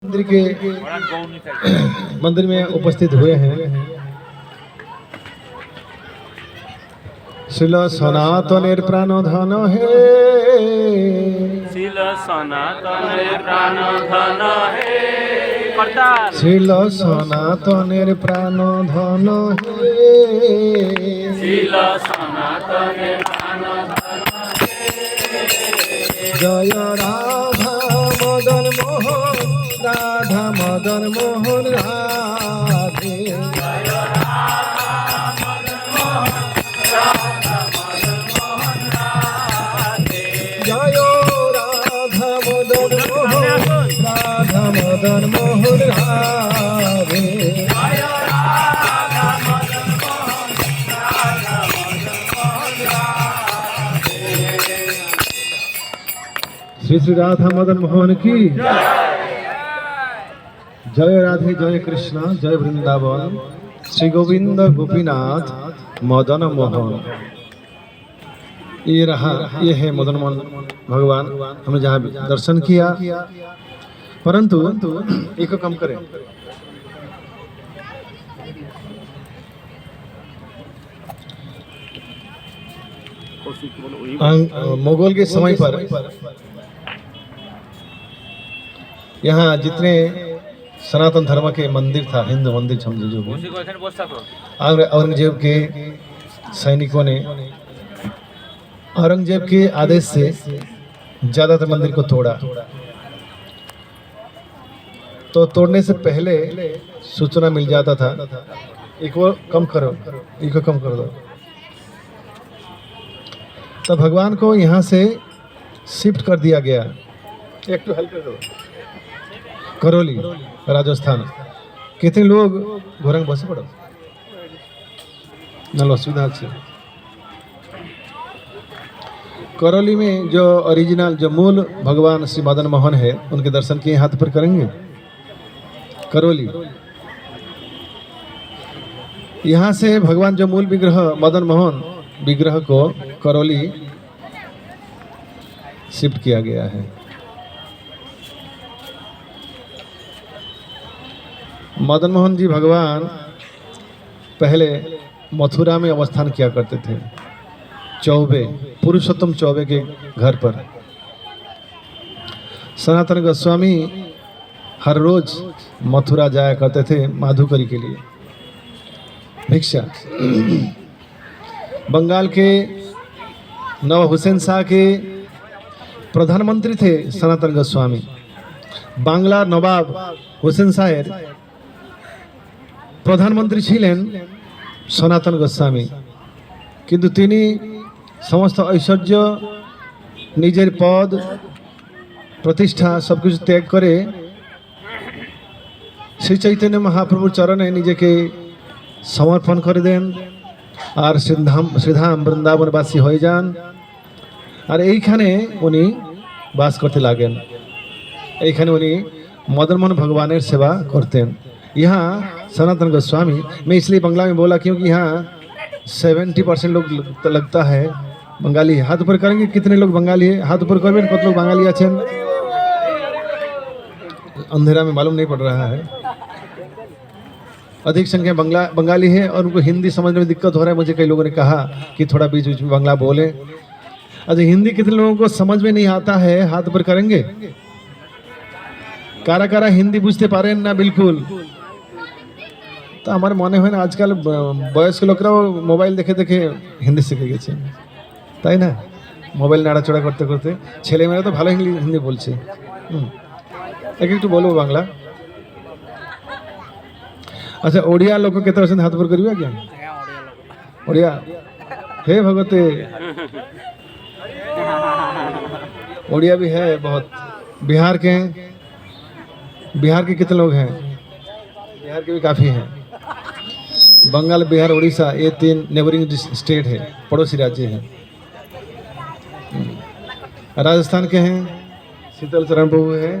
मंदिर के मंदिर में उपस्थित हुए हैं। शिल सनातनेर प्राण धन हे, शिल सनातनेर प्राण धन हे, शिल सनातनेर प्राण धन हे, शिल सनातनेर प्राण धन हे। जय राधा मदन मोहन, राधा मदन मोहन राधे। जय राधा मदन मोहन, राधा मदन मोहन राधे। श्री श्री राधा मदन मोहन की जय। राधे जय कृष्ण जय वृंदावन, श्री गोविंद गोपीनाथ मदन मोहन। ये रहा, ये है मदन मोहन भगवान। हमने जहाँ दर्शन किया, परंतु एक काम करें, मुगल के समय पर यहाँ जितने सनातन धर्म के मंदिर था, हिंदू मंदिर समझे जो भी, औरंगजेब के सैनिकों ने औरंगजेब के आदेश से ज्यादातर मंदिर को तोड़ा। तो तोड़ने से पहले सूचना मिल जाता था, एक वो कम करो, एक को कम कर दो। तो भगवान को यहाँ से शिफ्ट कर दिया गया। एक तो हेल्प कर दो, करौली राजस्थान। कितने लोग घोरंग बसे पड़ो नल असुविधा से। करौली में जो ओरिजिनल, जो मूल भगवान श्री मदन मोहन है, उनके दर्शन किए हाथ पर करेंगे। करौली, यहाँ से भगवान जो मूल विग्रह मदन मोहन विग्रह को करौली शिफ्ट किया गया है। मदन मोहन जी भगवान पहले मथुरा में अवस्थान किया करते थे, चौबे, पुरुषोत्तम चौबे के घर पर। सनातन गोस्वामी हर रोज मथुरा जाया करते थे माधुकरी के लिए भिक्षा। बंगाल के नवाब हुसैन शाह के प्रधानमंत्री थे सनातन गोस्वामी। बांग्लार नवाब हुसैन शाहेर प्रधानमंत्री छिलेन सनातन गोस्वामी। किन्तु तिनी समस्त ऐश्वर्य, निजेर पद प्रतिष्ठा सबकिछु त्याग करे श्री चैतन्य महाप्रभुर चरणे निजेके समर्पण करे देन और श्रीधाम बृंदावनवासी हो जान। और এইখানে উনি বাস করতে লাগেন। এইখানে উনি मदन मोहन भगवान सेवा करते हैं। यहाँ सनातन गोस्वामी, मैं इसलिए बंगला में बोला क्योंकि यहाँ 70% लोग लगता है बंगाली है। हाथ ऊपर करेंगे कितने लोग बंगाली है? हाथ ऊपर करबें कत लोग बंगाली आছেন? अंधेरा में मालूम नहीं पड़ रहा है। अधिक संख्या बंगाली है और उनको हिंदी समझने में दिक्कत हो रहा है। मुझे कई लोगों ने कहा कि थोड़ा बीच बीच में बांग्ला बोले। अच्छा, हिंदी कितने लोगों को समझ में नहीं आता है? हाथ ऊपर करेंगे। कारा कारा हिंदी बुझते पारें ना? बिल्कुल। तो हमारे मने হয় না आजकल বয়স্ক লোকরাও মোবাইল দেখে দেখে হিন্দি শিখে গেছে, তাই না? মোবাইল নাড়াচড়া করতে করতে ছেলেমেয়েরা তো ভালো হিন্দি বলছে। একটু বলবো বাংলা। अच्छा, ओडिया लोग केते अछन? हाथ पर करियो क्या? ओडिया हे भगवते, ओडिया भी है बहुत। बिहार के कितने लोग हैं? बिहार के भी काफ़ी हैं। बंगाल, बिहार, उड़ीसा, ये 3 नेबरिंग स्टेट है, पड़ोसी राज्य हैं। राजस्थान के हैं, शीतल चरण प्रभु है,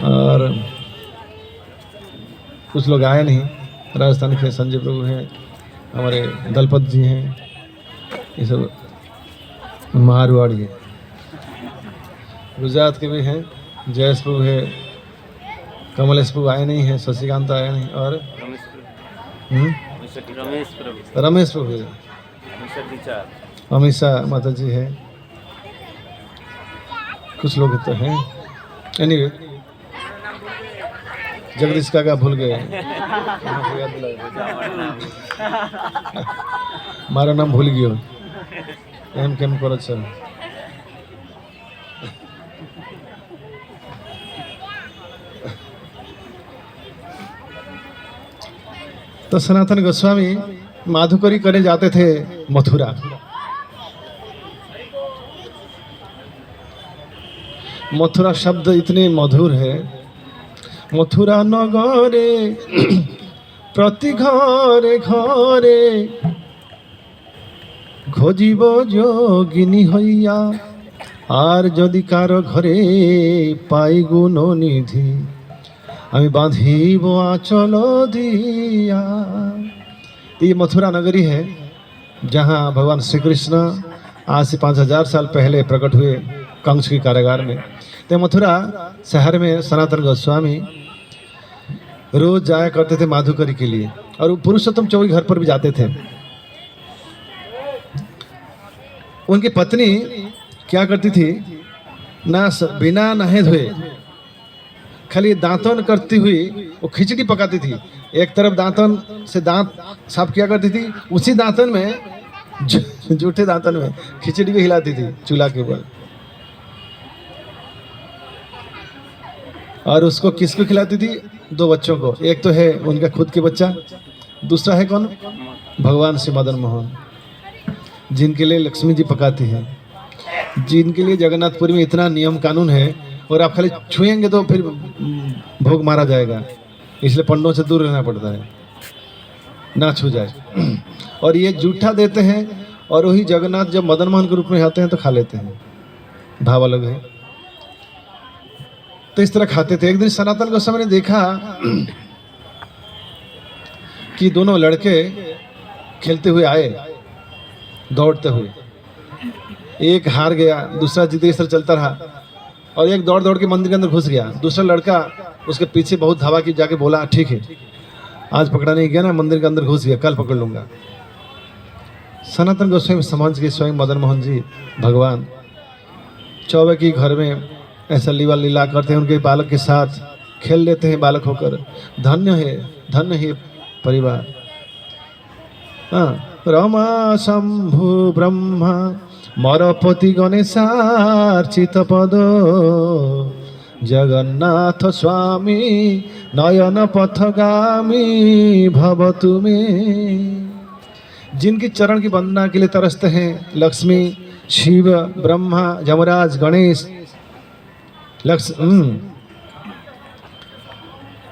और कुछ लोग आए नहीं। राजस्थान के संजय प्रभु हैं, हमारे दलपत जी हैं, ये सब मारवाड़ी है। गुजरात के भी हैं, जयेश प्रभु है, कमलेश प्रभु आए नहीं है, शशिकांत आए नहीं, और रमेश हम्म? प्रभु रमेश प्रभु है, अमीषा माता जी है, कुछ लोग तो हैं। एनीवे जगदीश काका भूल गए, मारा नाम भूल गयो एम केम करो छ। तो सनातन गोस्वामी माधुकरी करने जाते थे मथुरा। मथुरा शब्द इतने मधुर है। मथुरा नगरे प्रति घरे घरे खोजिब जोगिनी हইয়া আর যদি কারো ঘরে পাই গুণ নিধি আমি বাঁধিব आंचल दिया। ये मथुरा नगरी है जहाँ भगवान श्री कृष्ण आज से 5000 साल पहले प्रकट हुए कंस के कारागार में। तो मथुरा शहर में सनातन गोस्वामी रोज जाया करते थे माधुकरी के लिए, और वो पुरुषोत्तम चौकी घर पर भी जाते थे। उनकी पत्नी क्या करती थी, बिना नहाए धोए खाली दांतन करती हुई वो खिचड़ी पकाती थी। एक तरफ दांतन से दांत साफ किया करती थी, उसी दांतन में जूठे दांतन में खिचड़ी को हिलाती थी चूल्हा के ऊपर। और उसको किसको खिलाती थी? 2 बच्चों को। एक तो है उनका खुद के बच्चा, दूसरा है कौन? भगवान श्री मदन मोहन, जिनके लिए लक्ष्मी जी पकाती है, जिनके लिए जगन्नाथपुरी में इतना नियम कानून है, और आप खाली छुएंगे तो फिर भोग मारा जाएगा, इसलिए पंडों से दूर रहना पड़ता है, ना छू जाए। और ये जूठा देते हैं, और वही जगन्नाथ जब मदन मोहन के रूप में आते हैं तो खा लेते हैं, भाव अलग है। तो इस तरह खाते थे। एक दिन सनातन गोस्वामी ने देखा कि दोनों लड़के खेलते हुए आए, दौड़ते हुए। एक हार गया, दूसरा जीते, इस तरह चलता रहा, और एक दौड़ दौड़ के मंदिर के अंदर घुस गया। दूसरा लड़का उसके पीछे बहुत धावा की, जाके बोला ठीक है आज पकड़ा नहीं गया ना, मंदिर के अंदर घुस गया, कल पकड़ लूंगा। सनातन गोस्वामी समझ के स्वयं मदन मोहन जी भगवान चौबे की घर में ऐसा लीला करते हैं, उनके बालक के साथ खेल लेते हैं बालक होकर। धन्य है परिवार। हाँ, रमा शंभु ब्रह्मा मरपति गणेशार्चित पद जगन्नाथ स्वामी नयन पथगामी भवतु में। जिनके चरण की वंदना के लिए तरसते हैं लक्ष्मी, शिव, ब्रह्मा, यमराज, गणेश,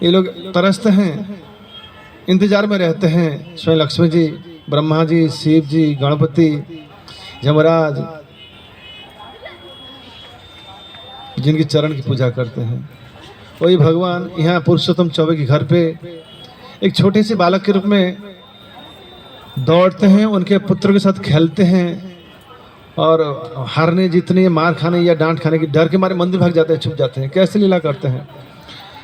ये लोग तरसते हैं, इंतजार में रहते हैं। स्वयं लक्ष्मी जी, ब्रह्मा जी, शिव जी, गणपति, यमराज, जिनकी चरण की पूजा करते हैं, वही भगवान यहाँ पुरुषोत्तम चौबे के घर पे एक छोटे से बालक के रूप में दौड़ते हैं, उनके पुत्र के साथ खेलते हैं, और हारने जीतने, मार खाने या डांट खाने की डर के मारे मंदिर भाग जाते हैं, छुप जाते हैं। कैसे लीला करते हैं।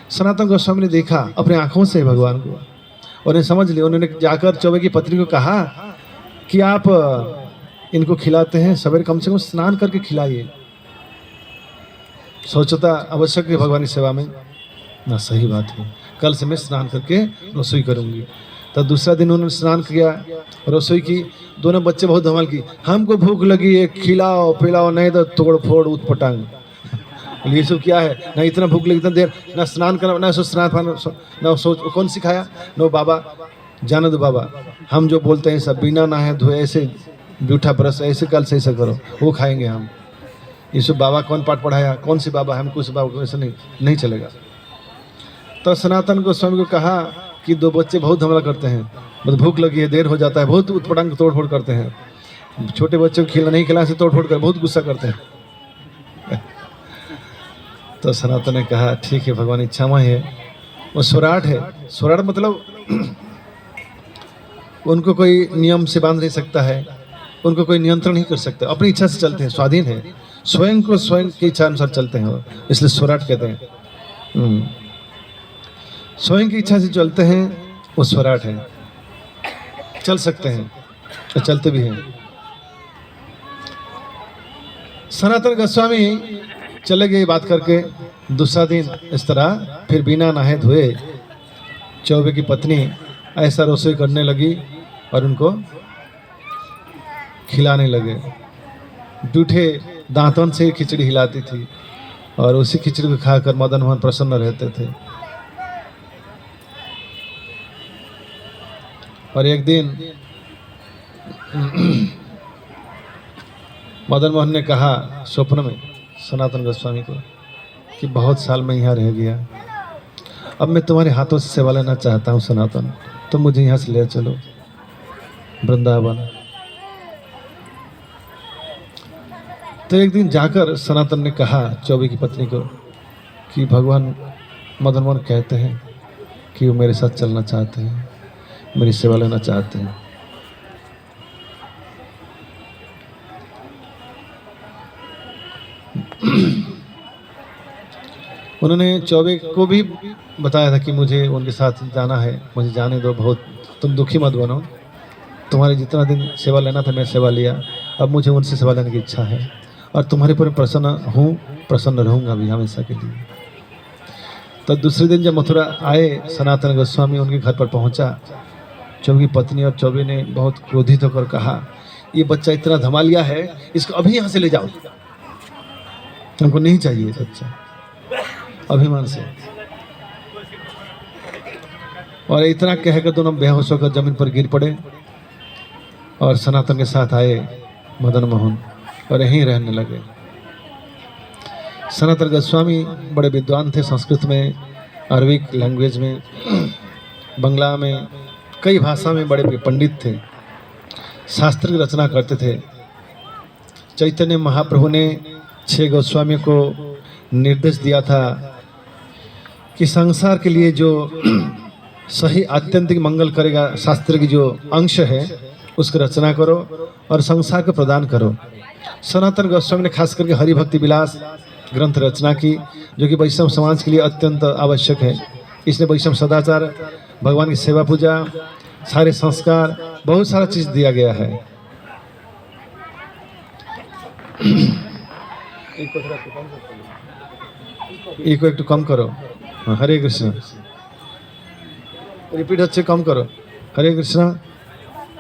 सनातन गोस्वामी ने देखा अपने आंखों से भगवान को, और उन्हें समझ लिया। उन्होंने जाकर चौबे की पत्नी को कहा कि आप इनको खिलाते हैं, सवेरे कम से कम स्नान करके खिलाइए। सोचता आवश्यक है भगवान की सेवा में ना, सही बात है, कल से मैं स्नान करके रसोई करूंगी। तो दूसरा दिन उन्होंने स्नान किया, रसोई की। दोनों बच्चे बहुत धमाल की, हमको भूख लगी है, खिलाओ पिलाओ, नहीं तो तोड़ फोड़ उतपटांग। ये सब क्या है, ना इतना भूख लगी, इतना देर ना स्नान करना, ना स्नान ना सोच। कौन सिखाया? नो बाबा, जाने दो बाबा, हम जो बोलते हैं सब बिना नहाए धोए ऐसे जूठा ब्रश ऐसे कल से ऐसा करो, वो खाएंगे हम। ये सब बाबा कौन पाठ पढ़ाया, कौन सी बाबा, हमको उस बाबा को ऐसा नहीं चलेगा। तो सनातन गोस्वामी को कहा कि 2 बच्चे बहुत हमला करते हैं, मतलब भूख लगी है, देर हो जाता है, बहुत उतपटांग तोड़फोड़ करते हैं। छोटे बच्चों को नहीं खिलाने से तोड़फोड़ कर बहुत गुस्सा करते हैं। तो सनातन ने कहा ठीक है भगवान इच्छामय है। वो स्वराट है। स्वराट मतलब उनको कोई नियम से बांध नहीं सकता है, उनको कोई नियंत्रण नहीं कर सकता, अपनी इच्छा से चलते हैं, स्वाधीन है, स्वयं को स्वयं की इच्छा अनुसार चलते हैं, इसलिए स्वराट कहते हैं। स्वयं की इच्छा से चलते हैं वो स्वराट है, चल सकते हैं तो चलते भी हैं। सनातन गोस्वामी चले गए बात करके। दूसरा दिन इस तरह फिर बिना नहाए धोए चौबे की पत्नी ऐसा रसोई करने लगी और उनको खिलाने लगे। जूठे दांतों से खिचड़ी हिलाती थी और उसी खिचड़ी को खाकर मदन मोहन प्रसन्न रहते थे। और एक दिन मदन मोहन ने कहा स्वप्न में सनातन गोस्वामी को कि बहुत साल में यहाँ रह गया, अब मैं तुम्हारे हाथों से सेवा लेना चाहता हूँ सनातन, तुम मुझे यहाँ से ले चलो वृंदावन। तो एक दिन जाकर सनातन ने कहा चौबे की पत्नी को कि भगवान मदन मोहन कहते हैं कि वो मेरे साथ चलना चाहते हैं, मेरी सेवा लेना चाहते हैं। उन्होंने चौबे को भी बताया था कि मुझे उनके साथ जाना है, मुझे जाने दो, बहुत तुम दुखी मत बनो, तुम्हारे जितना दिन सेवा लेना था मैं सेवा लिया, अब मुझे उनसे सेवा लेने की इच्छा है और तुम्हारे पर प्रसन्न हूँ, प्रसन्न रहूँगा भी हमेशा के लिए। तो दूसरे दिन जब मथुरा आए सनातन गोस्वामी उनके घर पर पहुँचा। चौबे की पत्नी और चौबे ने बहुत क्रोधित होकर कहा ये बच्चा इतना धमालिया है, इसको अभी यहाँ से ले जाओ, हमको नहीं चाहिए बच्चा, अभिमान से। और इतना कहकर दोनों बेहोश होकर जमीन पर गिर पड़े और सनातन के साथ आए मदन मोहन और यहीं रहने लगे। सनातन गोस्वामी बड़े विद्वान थे, संस्कृत में, अरबिक लैंग्वेज में, बंगला में, कई भाषा में बड़े पंडित थे, शास्त्र की रचना करते थे। चैतन्य महाप्रभु ने 6 गोस्वामियों को निर्देश दिया था कि संसार के लिए जो सही आत्यंतिक मंगल करेगा शास्त्र की जो अंश है उसकी रचना करो और संसार को प्रदान करो। सनातन गोस्वामी ने खास करके हरि भक्ति विलास ग्रंथ रचना की जो कि वैष्णव समाज के लिए अत्यंत आवश्यक है। इसने वैष्णव सदाचार, भगवान की सेवा पूजा, सारे संस्कार, बहुत सारा चीज दिया गया है। एक একটু কম করো, হরে কৃষ্ণ, রিপিট হচ্ছে, কম করো, হরে কৃষ্ণ,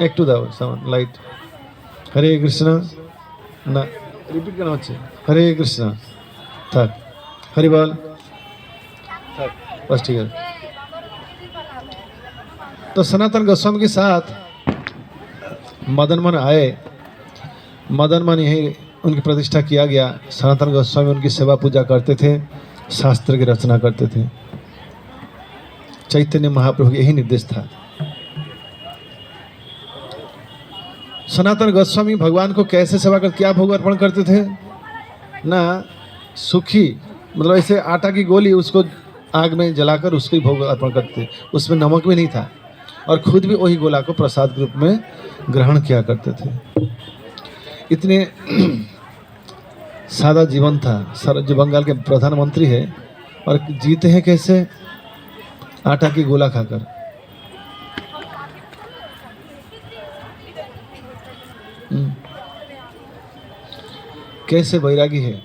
একটু দাও সাউন্ড লাইট, হরে কৃষ্ণ, না রিপিট কেন হচ্ছে, হরে কৃষ্ণ, থাক, হরি বল, থাক, बस ठीक है। तो सनातन गोस्वामी के साथ मदन मोहन आए। मदन मोहन यही उनकी प्रतिष्ठा किया गया। सनातन गोस्वामी उनकी सेवा पूजा करते थे, शास्त्र की रचना करते थे। चैतन्य महाप्रभु यही निर्देश था। सनातन गोस्वामी भगवान को कैसे सेवा कर, क्या भोग अर्पण करते थे ना, सूखी मतलब ऐसे आटा की गोली उसको आग में जलाकर उसको ही भोग अर्पण करते थे। उसमें नमक भी नहीं था और खुद भी वही गोला को प्रसाद के रूप में ग्रहण किया करते थे। इतने सादा जीवन था। सर जो बंगाल के प्रधानमंत्री है और जीते हैं कैसे, आटा की गोला खाकर। कैसे वैरागी है।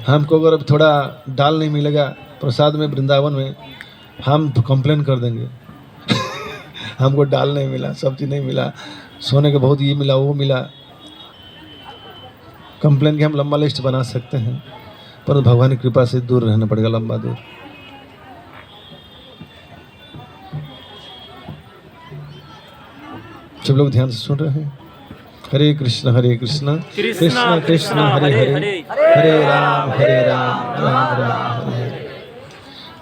हमको अगर अब थोड़ा दाल नहीं मिलेगा प्रसाद में वृंदावन में, हम कंप्लेन कर देंगे हमको दाल नहीं मिला, सब्जी नहीं मिला, सोने के बहुत ये मिला, वो मिला। कंप्लेन के हम लंबा लिस्ट बना सकते हैं, पर भगवान की कृपा से दूर रहना पड़ेगा, लंबा दूर। सब लोग ध्यान से सुन रहे हैं। हरे कृष्ण कृष्ण कृष्ण हरे हरे, हरे राम राम राम हरे हरे।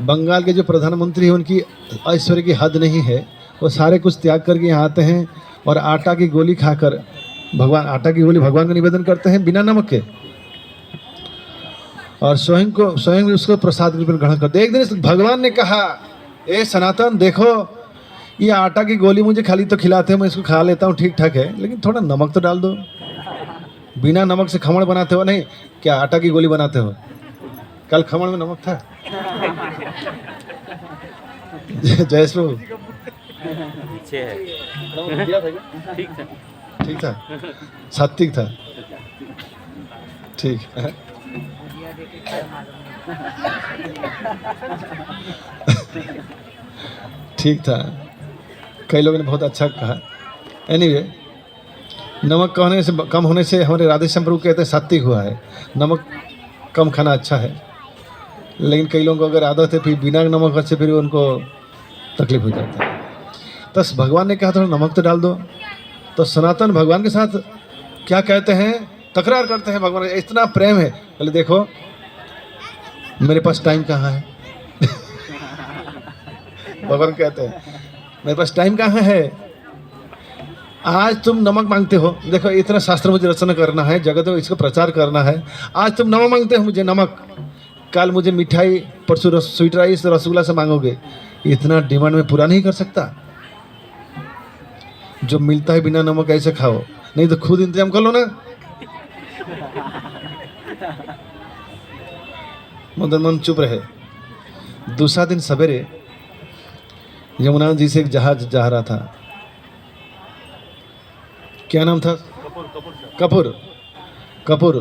बंगाल के जो प्रधानमंत्री हैं उनकी ऐश्वर्य की हद नहीं है। वो सारे कुछ त्याग करके यहाँ आते हैं और आटा की गोली खाकर भगवान, आटा की गोली भगवान को निवेदन करते हैं बिना नमक के, और स्वयं भी उसको प्रसाद के रूप में ग्रहण करते हैं। एक दिन भगवान ने कहा, ए सनातन देखो, ये आटा की गोली मुझे खाली तो खिलाते हो, मैं इसको खा लेता हूँ, ठीक ठाक है, लेकिन थोड़ा नमक तो डाल दो। बिना नमक से खमण बनाते हो नहीं क्या, आटा की गोली बनाते हो, कल खमण में नमक था? जयेश प्रभु पीछे है। नमक दिया था क्या? ठीक था। ठीक था, सात्विक था, ठीक है। ठीक था, कई लोगों ने बहुत अच्छा कहा। एनीवे, नमक कम होने से हमारे राधेश्याम प्रभु कहते हैं सात्विक हुआ है। नमक कम खाना अच्छा है, लेकिन कई लोगों को अगर आदत है फिर बिना नमक अच्छे फिर उनको तकलीफ हो जाता है। तो भगवान ने कहा थोड़ा नमक तो डाल दो। तो सनातन भगवान के साथ क्या कहते हैं, तकरार करते हैं। भगवान इतना प्रेम है, बोले देखो मेरे पास टाइम कहाँ है। भगवान कहते हैं मेरे पास टाइम कहाँ है, आज तुम नमक मांगते हो, देखो इतना शास्त्र मुझे रचना करना है, जगत में इसका प्रचार करना है। आज तुम नमक मांगते हो मुझे नमक, कल मुझे मिठाई, परसों स्वीट राइस रसगुल्ला से मांगोगे। इतना डिमांड में पूरा नहीं कर सकता। जो मिलता है बिना नमक ऐसे खाओ, नहीं तो खुद इंतजाम कर लो ना। मदन मोहन चुप रहे। दूसरा दिन सवेरे यमुना जी से एक जहाज जा रहा था। क्या नाम था? कपूर। कपूर,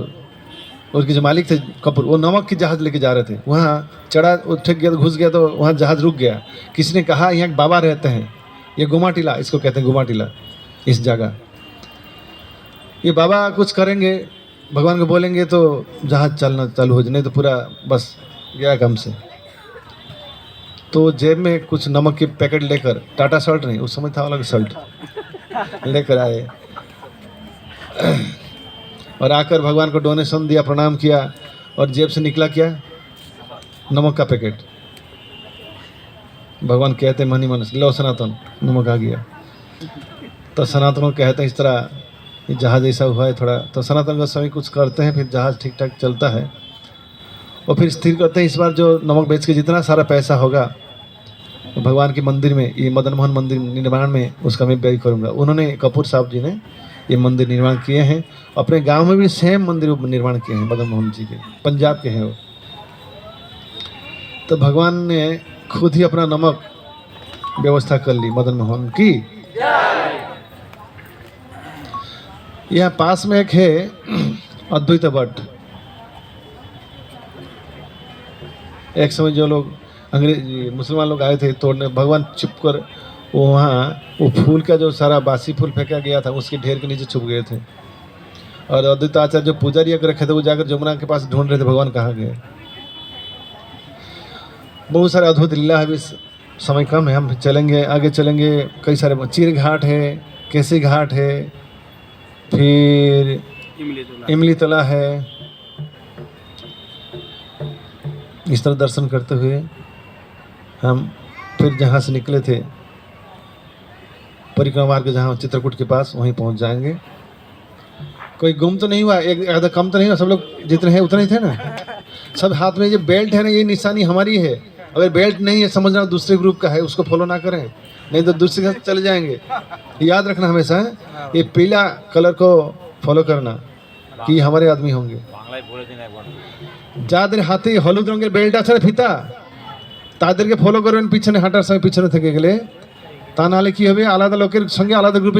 उसके जो मालिक थे कपूर, वो नमक की जहाज लेके जा रहे थे। वहाँ चढ़ा, उठ गया, घुस गया, तो वहाँ जहाज रुक गया। किसी ने कहा यहाँ बाबा रहते हैं, ये गुमा टीला इसको कहते हैं, गुमा टीला इस जगह। ये बाबा कुछ करेंगे, भगवान को बोलेंगे तो जहाज चलना चालू हो जाए, नहीं तो पूरा बस गया काम से। तो जेब में कुछ नमक के पैकेट लेकर, टाटा सल्ट नहीं, उस समय था अलग सल्ट, लेकर आए और आकर भगवान को डोनेशन दिया, प्रणाम किया और जेब से निकला क्या, नमक का पैकेट। भगवान कहते मनी मन लो सनातन, नमक आ गया। तो सनातन कहते हैं इस तरह जहाज ऐसा हुआ है थोड़ा। तो सनातन गोस्वामी कुछ करते हैं, फिर जहाज ठीक ठाक चलता है। और फिर स्थिर करते हैं इस बार जो नमक बेच के जितना सारा पैसा होगा भगवान के मंदिर में, ये मदन मोहन मंदिर निर्माण में, उसका मैं व्यय करूँगा। उन्होंने कपूर साहब जी ने ये मंदिर निर्माण किए हैं। अपने गांव में भी सेम मंदिर निर्माण किए हैं मदन मोहन जी के, पंजाब के हैं वो। तो भगवान ने खुद ही अपना नमक व्यवस्था कर ली मदन मोहन की। यहाँ पास में एक है अद्वैत भट्ट। एक समय जो लोग अंग्रेज मुसलमान लोग आए थे तोड़ने, भगवान छुप कर वो वहाँ वो फूल का जो सारा बासी फूल फेंका गया था उसके ढेर के नीचे छुप गए थे। और अद्वैत आचार्य जो पुजारी अगर रखे थे वो जाकर जमुना के पास ढूंढ रहे थे भगवान कहाँ गए। बहुत सारे अद्भुत लीला है। इस समय कम है, हम चलेंगे आगे चलेंगे। कई सारे चीर घाट है, केसी घाट है, फिर इमली तला है। इस तरह दर्शन करते हुए हम फिर जहाँ से निकले थे परिक्रमा मार्ग के, जहाँ चित्रकूट के पास, वहीं पहुँच जाएंगे। कोई गुम तो नहीं हुआ, एक आधा कम तो नहीं हुआ, सब लोग जितने हैं उतने ही थे ना। सब हाथ में ये बेल्ट है ना, ये निशानी हमारी है। अगर बेल्ट नहीं है समझना दूसरे ग्रुप का है, उसको फॉलो ना करें, नहीं तो दूसरे के साथ चले जाएंगे। याद रखना हमेशा है, ये पीला कलर को फॉलो करना कि हमारे आदमी होंगे। যাদের হাতে হলুদ রঙের বেল্ট আছে না ফিতা, তাদেরকে ফলো করবেন, পিছনে হাঁটার সময় পিছনে থেকে গেলে। তা নাহলে কি হবে, আলাদা লোকের সঙ্গে আলাদা গ্রুপে